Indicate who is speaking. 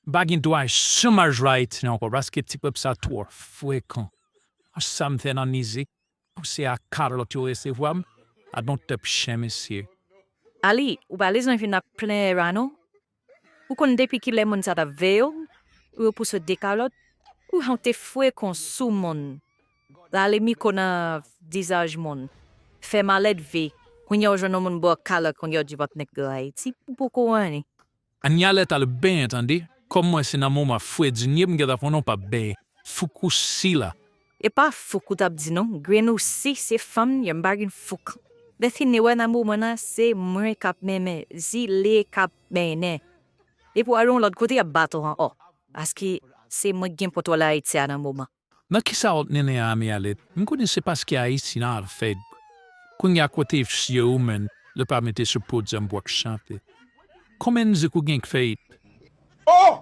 Speaker 1: Bagin doa so much right now, parce que tu peux ça tour fréquent. Something uneasy. Você a kalot yo esse wam. I don't tap chemise.
Speaker 2: Ali, o baliz não vina plein rano. O kon depi ki lemon sa da veo, o pou se dekalot, o hante fwe kon sou mon. Dale mi kona visage mon. Fe maled ve, kun yo jano mon bo kalot kon yo divot nek de Ayiti, pou ko wani.
Speaker 1: Agnalet al bem, entende? Como esse namoma foi de ninguém que da não pa bem. Fukusila.
Speaker 2: E pa fuk tab di non, greno si se fam yon bagin fuk. Dethi ne wana mo mana se mre kap meme, zi le kap mene. E pou aron lot kote a bato han o. Aski se mwen gen poto la Ayiti ana moma.
Speaker 1: Na kisa ot nene a mi alet. Mkone se pas que Ayiti na al fed. Kun ya kote fsi umen, le pa mette se pod zambouak chante. Komen ze ku genk feit.
Speaker 3: Oh!